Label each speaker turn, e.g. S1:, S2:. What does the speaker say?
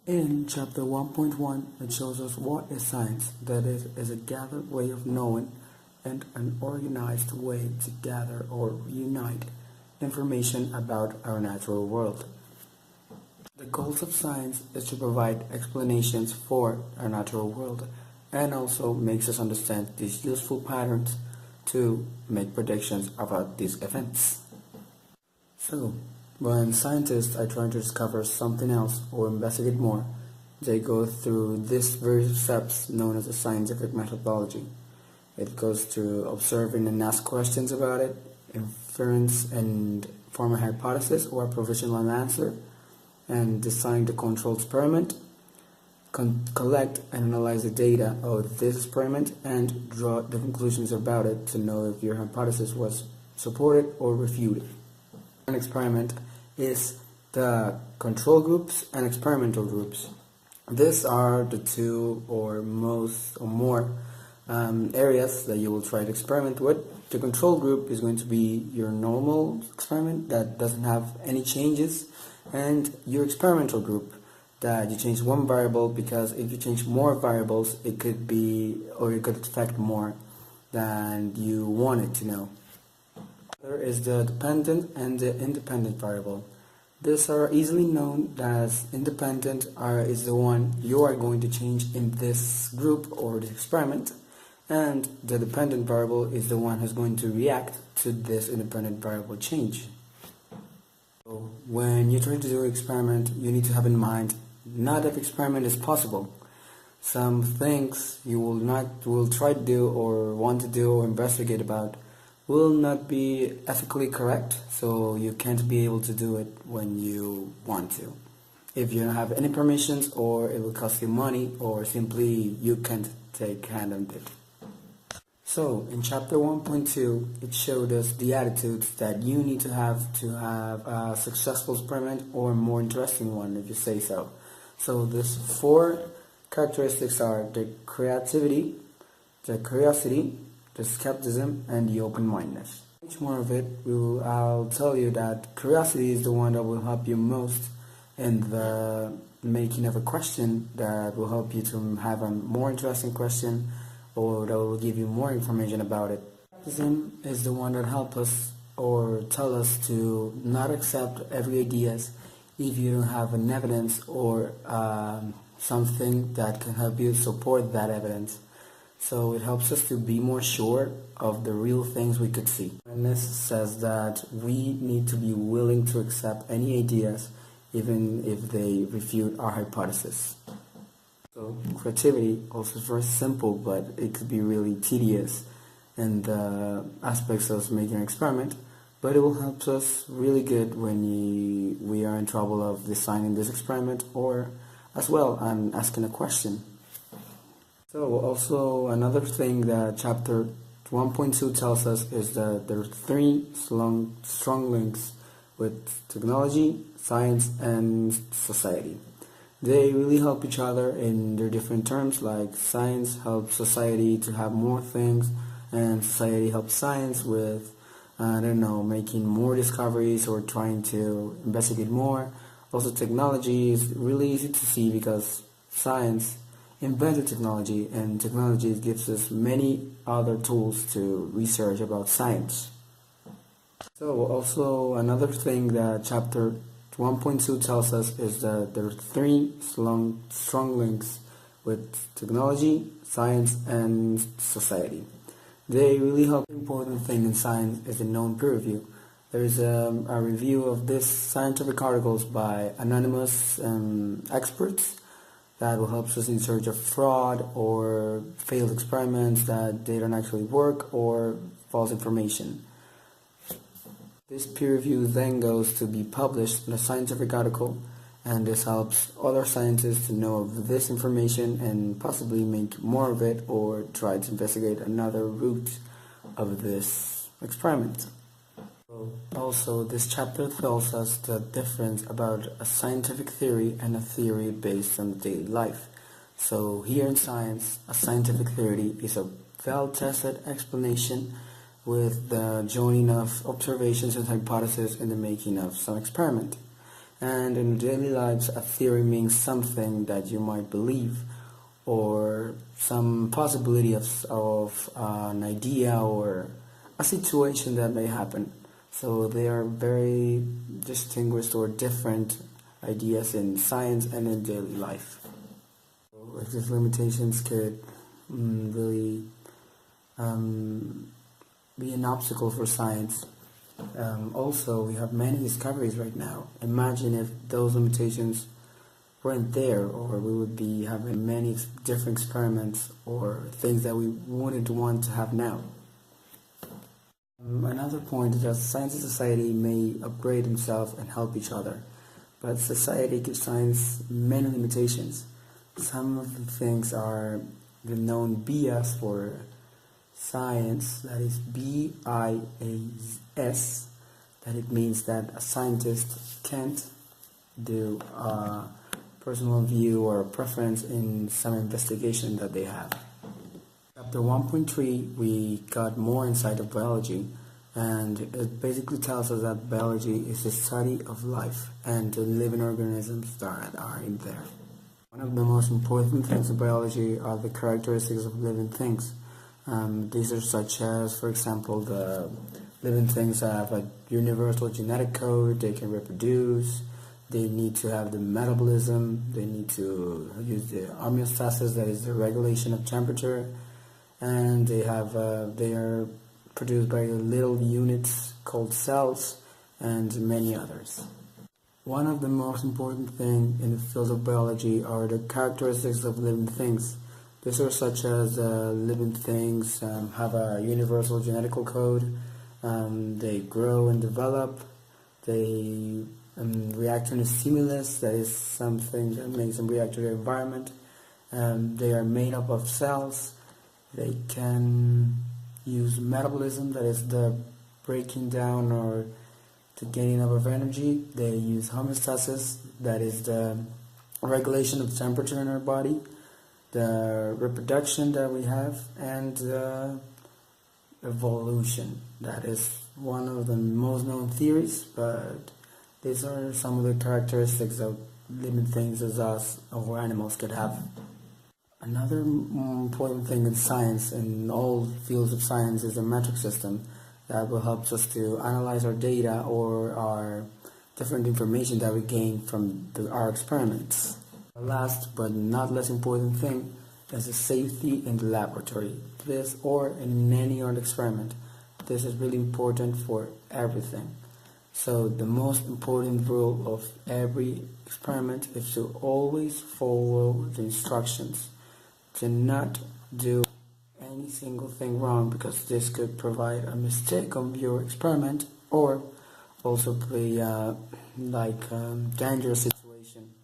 S1: In chapter 1.1, it shows us what is science. That is a gathered way of knowing and an organized way to gather or unite information about our natural world. The goals of science is to provide explanations for our natural world and also makes us understand these useful patterns to make predictions about these events. So, when scientists are trying to discover something else or investigate more, they go through these various steps known as a scientific methodology. It goes through observing and ask questions about it, inference and form a hypothesis or a provisional answer, and design the control experiment, collect and analyze the data of this experiment, and draw the conclusions about it to know if your hypothesis was supported or refuted. An experiment is the control groups and experimental groups. These are the two or more areas that you will try to experiment with. The control group is going to be your normal experiment that doesn't have any changes, and your experimental group that you change one variable, because if you change more variables it could be, or it could affect more than you wanted to know. There is the dependent and the independent variable. These are easily known as independent is the one you are going to change in this group or the experiment, and the dependent variable is the one who's going to react to this independent variable change. So when you try to do an experiment, you need to have in mind not every experiment is possible. Some things you will try to do or want to do or investigate about will not be ethically correct, so you can't be able to do it when you want to. If you don't have any permissions, or it will cost you money, or simply you can't take hand on it. So, in chapter 1.2, it showed us the attitudes that you need to have a successful experiment, or a more interesting one, if you say so. So, these 4 characteristics are the creativity, the curiosity, the skepticism, and the open-mindedness. Much more of it, I'll tell you that curiosity is the one that will help you most in the making of a question, that will help you to have a more interesting question, or that will give you more information about it. Skepticism is the one that helps us or tell us to not accept every ideas if you don't have an evidence or something that can help you support that evidence. So it helps us to be more sure of the real things we could see. And this says that we need to be willing to accept any ideas even if they refute our hypothesis. So creativity also is very simple, but it could be really tedious in the aspects of making an experiment, but it will help us really good when we are in trouble of designing this experiment, or as well asking a question. So also another thing that chapter 1.2 tells us is that there are 3 strong links with technology, science, and society. They really help each other in their different terms, like science helps society to have more things, and society helps science with, making more discoveries or trying to investigate more. Also, technology is really easy to see because science invented technology, and technology gives us many other tools to research about science. So also another thing that chapter 1.2 tells us is that there are 3 strong links with technology, science, and society. They really help. The important thing in science is the known peer review. There is a review of these scientific articles by anonymous experts that will help us in search of fraud or failed experiments that they don't actually work, or false information. This peer review then goes to be published in a scientific article, and this helps other scientists to know of this information and possibly make more of it, or try to investigate another route of this experiment. Also, this chapter tells us the difference about a scientific theory and a theory based on daily life. So here in science, a scientific theory is a well-tested explanation with the joining of observations and hypotheses in the making of some experiment. And in daily lives, a theory means something that you might believe, or some possibility of an idea or a situation that may happen. So they are very distinguished or different ideas in science and in daily life. So if these limitations could really be an obstacle for science. Also, we have many discoveries right now. Imagine if those limitations weren't there, or we would be having many different experiments or things that we wouldn't want to have now. Another point is that science and society may upgrade themselves and help each other, but society gives science many limitations. Some of the things are the known bias for science, that is BIAS, that it means that a scientist can't do a personal view or preference in some investigation that they have. Chapter 1.3, we got more insight of biology, and it basically tells us that biology is the study of life and the living organisms that are in there. One of the most important things of biology are the characteristics of living things. These are such as, for example, the living things have a universal genetic code, they can reproduce, they need to have the metabolism, they need to use the homeostasis, that is the regulation of temperature, and they are produced by little units called cells, and many others. One of the most important things in the field of biology are the characteristics of living things. These are such as living things have a universal genetical code, they grow and develop, they react to a stimulus, that is something that makes them react to their environment, they are made up of cells, they can use metabolism, that is the breaking down or the gaining up of energy, they use homeostasis, that is the regulation of temperature in our body, the reproduction that we have, and evolution. That is one of the most known theories, but these are some of the characteristics of living things as us or animals could have. Another important thing in science, in all fields of science, is the metric system that will help us to analyze our data or our different information that we gain from our experiments. The last but not less important thing is the safety in the laboratory. This or in any other experiment. This is really important for everything. So the most important rule of every experiment is to always follow the instructions. Do not do any single thing wrong, because this could provide a mistake on your experiment or also be dangerous situation.